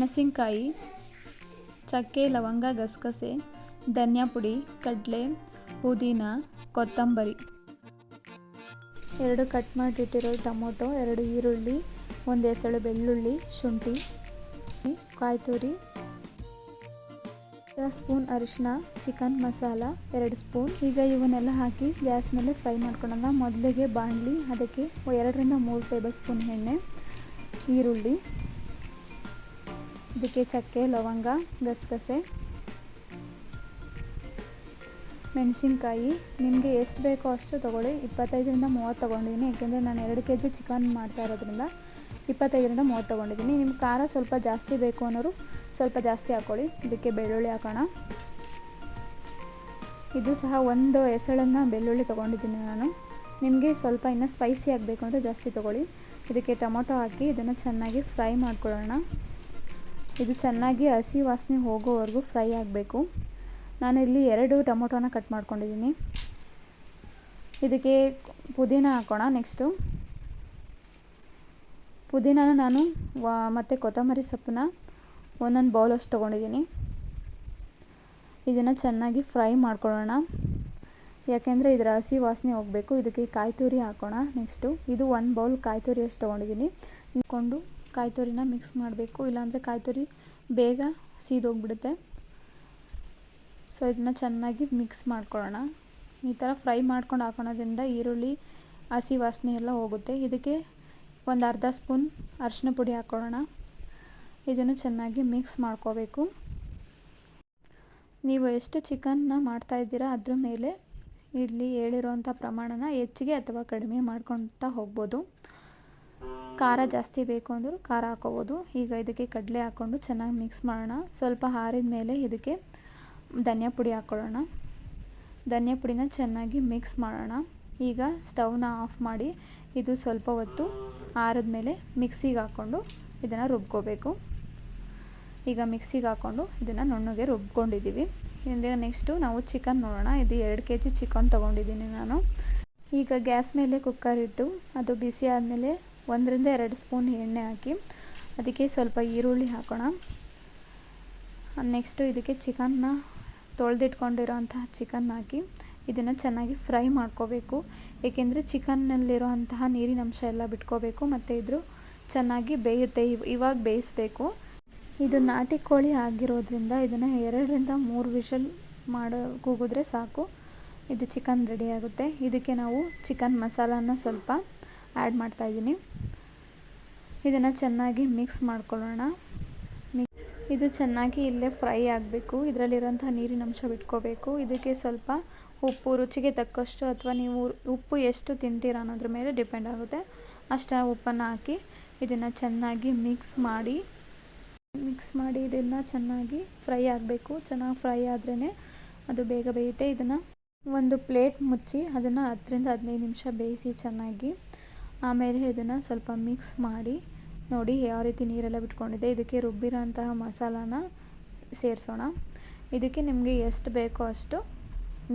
ಮೆಣಸಿನಕಾಯಿ, ಚಕ್ಕೆ, ಲವಂಗ, ಗಸಗಸೆ, ಧನಿಯಾ ಪುಡಿ, ಕಡಲೆ, ಪುದೀನ, ಕೊತ್ತಂಬರಿ, 2 ಕಟ್ ಮಾಡಿಟ್ಟಿರೋ ಟೊಮೊಟೊ, 2 ಈರುಳ್ಳಿ, 1 ಎಸಳು ಬೆಳ್ಳುಳ್ಳಿ, ಶುಂಠಿ, ಕಾಯಿ ತುರಿ, 1 ಸ್ಪೂನ್ ಅರಿಶಿನ, ಚಿಕನ್ ಮಸಾಲ 2 ಸ್ಪೂನ್. ಈಗ ಇವನ್ನೆಲ್ಲ ಹಾಕಿ ಗ್ಯಾಸ್ ಮೇಲೆ ಫ್ರೈ ಮಾಡ್ಕೊಳ್ಳೋಣ. ಮೊದಲಿಗೆ ಬಾಣಲಿ, ಅದಕ್ಕೆ 2 ರಿಂದ 3 ಟೇಬಲ್ ಸ್ಪೂನ್ ಎಣ್ಣೆ, ಈರುಳ್ಳಿ, ಇದಕ್ಕೆ ಚಕ್ಕೆ, ಲವಂಗ, ಗಸಗಸೆ, ಮೆಣಸಿನ್ಕಾಯಿ ನಿಮಗೆ ಎಷ್ಟು ಬೇಕೋ ಅಷ್ಟು ತೊಗೊಳ್ಳಿ. 25 ರಿಂದ 30 ತೊಗೊಂಡಿದ್ದೀನಿ, ಏಕೆಂದರೆ ನಾನು 2 kg ಚಿಕನ್ ಮಾಡ್ತಾ ಇರೋದ್ರಿಂದ 25 ರಿಂದ 30 ತೊಗೊಂಡಿದ್ದೀನಿ. ನಿಮ್ಮ ಖಾರ ಸ್ವಲ್ಪ ಜಾಸ್ತಿ ಬೇಕು ಅನ್ನೋರು ಸ್ವಲ್ಪ ಜಾಸ್ತಿ ಹಾಕ್ಕೊಳ್ಳಿ. ಇದಕ್ಕೆ ಬೆಳ್ಳುಳ್ಳಿ ಹಾಕೋಣ. ಇದು ಸಹ 1 ಎಸಳನ್ನು ಬೆಳ್ಳುಳ್ಳಿ ತೊಗೊಂಡಿದ್ದೀನಿ ನಾನು. ನಿಮಗೆ ಸ್ವಲ್ಪ ಇನ್ನೂ ಸ್ಪೈಸಿ ಆಗಬೇಕು ಅಂದರೆ ಜಾಸ್ತಿ ತೊಗೊಳ್ಳಿ. ಇದಕ್ಕೆ ಟೊಮೊಟೊ ಹಾಕಿ ಇದನ್ನು ಚೆನ್ನಾಗಿ ಫ್ರೈ ಮಾಡ್ಕೊಳ್ಳೋಣ. ಇದು ಚೆನ್ನಾಗಿ ಹಸಿ ವಾಸನೆ ಹೋಗೋವರೆಗೂ ಫ್ರೈ ಆಗಬೇಕು. ನಾನಿಲ್ಲಿ 2 ಟೊಮೊಟೊನ ಕಟ್ ಮಾಡ್ಕೊಂಡಿದ್ದೀನಿ. ಇದಕ್ಕೆ ಪುದೀನ ಹಾಕೋಣ. ನೆಕ್ಸ್ಟು ಪುದೀನನ ನಾನು ಮತ್ತು ಕೊತ್ತಂಬರಿ ಸೊಪ್ಪನ್ನ 1 ಬೌಲಷ್ಟು ತೊಗೊಂಡಿದ್ದೀನಿ. ಇದನ್ನು ಚೆನ್ನಾಗಿ ಫ್ರೈ ಮಾಡ್ಕೊಳ್ಳೋಣ, ಯಾಕೆಂದರೆ ಇದರ ಹಸಿ ವಾಸನೆ ಹೋಗಬೇಕು. ಇದಕ್ಕೆ ಕಾಯಿ ತುರಿ ಹಾಕೋಣ. ನೆಕ್ಸ್ಟು ಇದು 1 ಬೌಲ್ ಕಾಯಿ ತುರಿ ಅಷ್ಟು ತೊಗೊಂಡಿದ್ದೀನಿ. ಇಟ್ಕೊಂಡು ಕಾಯಿ ತುರಿನ ಮಿಕ್ಸ್ ಮಾಡಬೇಕು, ಇಲ್ಲಾಂದರೆ ಕಾಯಿ ತುರಿ ಬೇಗ ಸೀದೋಗ್ಬಿಡುತ್ತೆ. ಸೊ ಇದನ್ನು ಚೆನ್ನಾಗಿ ಮಿಕ್ಸ್ ಮಾಡ್ಕೊಳ್ಳೋಣ. ಈ ಥರ ಫ್ರೈ ಮಾಡ್ಕೊಂಡು ಹಾಕೋಣದ್ರಿಂದ ಈರುಳ್ಳಿ ಹಸಿ ವಾಸನೆ ಎಲ್ಲ ಹೋಗುತ್ತೆ. ಇದಕ್ಕೆ 1 ಅರ್ಧ ಸ್ಪೂನ್ ಅರಿಶಿನ ಪುಡಿ ಹಾಕ್ಕೊಳ್ಳೋಣ. ಇದನ್ನು ಚೆನ್ನಾಗಿ ಮಿಕ್ಸ್ ಮಾಡ್ಕೋಬೇಕು. ನೀವು ಎಷ್ಟು ಚಿಕನ್ನ ಮಾಡ್ತಾಯಿದ್ದೀರಾ ಅದ್ರ ಮೇಲೆ ಇಲ್ಲಿ ಹೇಳಿರೋವಂಥ ಪ್ರಮಾಣನ ಹೆಚ್ಚಿಗೆ ಅಥವಾ ಕಡಿಮೆ ಮಾಡ್ಕೊಳ್ತಾ ಹೋಗ್ಬೋದು. ಖಾರ ಜಾಸ್ತಿ ಬೇಕು ಅಂದರೂ ಖಾರ ಹಾಕೋಬೋದು. ಈಗ ಇದಕ್ಕೆ ಕಡಲೆ ಹಾಕ್ಕೊಂಡು ಚೆನ್ನಾಗಿ ಮಿಕ್ಸ್ ಮಾಡೋಣ. ಸ್ವಲ್ಪ ಆರಿದ ಮೇಲೆ ಇದಕ್ಕೆ ಧನಿಯಾ ಪುಡಿ ಹಾಕ್ಕೊಳ್ಳೋಣ. ಧನಿಯಾ ಪುಡಿನ ಚೆನ್ನಾಗಿ ಮಿಕ್ಸ್ ಮಾಡೋಣ. ಈಗ ಸ್ಟವ್ನ ಆಫ್ ಮಾಡಿ ಇದು ಸ್ವಲ್ಪ ಹೊತ್ತು ಆರಿದ ಮೇಲೆ ಮಿಕ್ಸಿಗೆ ಹಾಕ್ಕೊಂಡು ಇದನ್ನು ರುಬ್ಕೋಬೇಕು. ಈಗ ಮಿಕ್ಸಿಗೆ ಹಾಕ್ಕೊಂಡು ಇದನ್ನು ನುಣ್ಣಗೆ ರುಬ್ಕೊಂಡಿದ್ದೀವಿ. ಈಗ ನೆಕ್ಸ್ಟು ನಾವು ಚಿಕನ್ ನೋಡೋಣ. ಇದು 2 kg ಚಿಕನ್ ತೊಗೊಂಡಿದ್ದೀನಿ ನಾನು. ಈಗ ಗ್ಯಾಸ್ ಮೇಲೆ ಕುಕ್ಕರ್ ಇಟ್ಟು ಅದು ಬಿಸಿ ಆದಮೇಲೆ 1 ರಿಂದ 2 ಸ್ಪೂನ್ ಎಣ್ಣೆ ಹಾಕಿ ಅದಕ್ಕೆ ಸ್ವಲ್ಪ ಈರುಳ್ಳಿ ಹಾಕೋಣ. ನೆಕ್ಸ್ಟು ಇದಕ್ಕೆ ಚಿಕನ್ನ ತೊಳೆದಿಟ್ಕೊಂಡಿರೋಂತಹ ಚಿಕನ್ ಹಾಕಿ ಇದನ್ನು ಚೆನ್ನಾಗಿ ಫ್ರೈ ಮಾಡ್ಕೋಬೇಕು. ಏಕೆಂದರೆ ಚಿಕನ್ನಲ್ಲಿರೋಂತಹ ನೀರಿನ ಅಂಶ ಎಲ್ಲ ಬಿಟ್ಕೋಬೇಕು ಮತ್ತು ಇದು ಚೆನ್ನಾಗಿ ಬೇಯುತ್ತೆ. ಇವಾಗ ಬೇಯಿಸಬೇಕು. ಇದು ನಾಟಿ ಕೋಳಿ ಆಗಿರೋದ್ರಿಂದ ಇದನ್ನು 2 ರಿಂದ 3 ವಿಷಲ್ ಕೂಗಿದ್ರೆ ಸಾಕು, ಇದು ಚಿಕನ್ ರೆಡಿ ಆಗುತ್ತೆ. ಇದಕ್ಕೆ ನಾವು ಚಿಕನ್ ಮಸಾಲಾನ ಸ್ವಲ್ಪ ಆ್ಯಡ್ ಮಾಡ್ತಾಯಿದ್ದೀನಿ. ಇದನ್ನು ಚೆನ್ನಾಗಿ ಮಿಕ್ಸ್ ಮಾಡ್ಕೊಳ್ಳೋಣ. ಇದು ಚೆನ್ನಾಗಿ ಇಲ್ಲೇ ಫ್ರೈ ಆಗಬೇಕು. ಇದರಲ್ಲಿರೋಂಥ ನೀರಿನ ಅಂಶ ಬಿಟ್ಕೋಬೇಕು. ಇದಕ್ಕೆ ಸ್ವಲ್ಪ ಉಪ್ಪು ರುಚಿಗೆ ತಕ್ಕಷ್ಟು, ಅಥವಾ ನೀವು ಉಪ್ಪು ಎಷ್ಟು ತಿಂತೀರ ಅನ್ನೋದ್ರ ಮೇಲೆ ಡಿಪೆಂಡ್ ಆಗುತ್ತೆ, ಅಷ್ಟು ಉಪ್ಪನ್ನು ಹಾಕಿ ಇದನ್ನು ಚೆನ್ನಾಗಿ ಮಿಕ್ಸ್ ಮಾಡಿ ಇದನ್ನು ಚೆನ್ನಾಗಿ ಫ್ರೈ ಆಗಬೇಕು. ಚೆನ್ನಾಗಿ ಫ್ರೈ ಆದ್ರೇ ಅದು ಬೇಗ ಬೇಯುತ್ತೆ. ಇದನ್ನು ಒಂದು ಪ್ಲೇಟ್ ಮುಚ್ಚಿ ಅದನ್ನು 10 ರಿಂದ 15 ನಿಮಿಷ ಬೇಯಿಸಿ ಚೆನ್ನಾಗಿ. ಆಮೇಲೆ ಇದನ್ನು ಸ್ವಲ್ಪ ಮಿಕ್ಸ್ ಮಾಡಿ ನೋಡಿ ಯಾವ ರೀತಿ ನೀರೆಲ್ಲ ಬಿಟ್ಕೊಂಡಿದೆ. ಇದಕ್ಕೆ ರುಬ್ಬಿರೋಂತಹ ಮಸಾಲಾನ ಸೇರಿಸೋಣ. ಇದಕ್ಕೆ ನಿಮಗೆ ಎಷ್ಟು ಬೇಕೋ ಅಷ್ಟು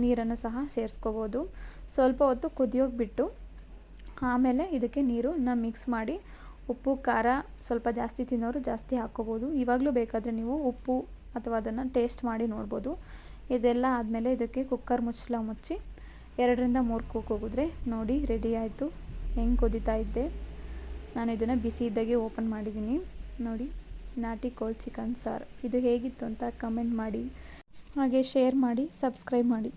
ನೀರನ್ನು ಸಹ ಸೇರಿಸ್ಕೋಬೋದು. ಸ್ವಲ್ಪ ಹೊತ್ತು ಕುದಿಯೋಕೆ ಬಿಟ್ಟು ಆಮೇಲೆ ಇದಕ್ಕೆ ನೀರನ್ನ ಮಿಕ್ಸ್ ಮಾಡಿ ಉಪ್ಪು ಖಾರ ಸ್ವಲ್ಪ ಜಾಸ್ತಿ ತಿನ್ನೋರು ಜಾಸ್ತಿ ಹಾಕ್ಕೋಬೋದು. ಇವಾಗಲೂ ಬೇಕಾದರೆ ನೀವು ಉಪ್ಪು ಅಥವಾ ಅದನ್ನು ಟೇಸ್ಟ್ ಮಾಡಿ ನೋಡ್ಬೋದು. ಇದೆಲ್ಲ ಆದಮೇಲೆ ಇದಕ್ಕೆ ಕುಕ್ಕರ್ ಮುಚ್ಚಳ ಮುಚ್ಚಿ 2 ರಿಂದ 3 ಕೂಗಿದ್ರೆ ನೋಡಿ ರೆಡಿ ಆಯಿತು. ಹೆಂಗೆ ಕುದೀತಾ ಇದ್ದೆ ನಾನು ಇದನ್ನು ಬಿಸಿ ಇದ್ದಾಗೆ ಓಪನ್ ಮಾಡಿದ್ದೀನಿ. ನೋಡಿ ನಾಟಿ ಕೋಳಿ ಚಿಕನ್ ಸಾರು. ಇದು ಹೇಗಿತ್ತು ಅಂತ ಕಮೆಂಟ್ ಮಾಡಿ, ಹಾಗೆ ಶೇರ್ ಮಾಡಿ, ಸಬ್ಸ್ಕ್ರೈಬ್ ಮಾಡಿ.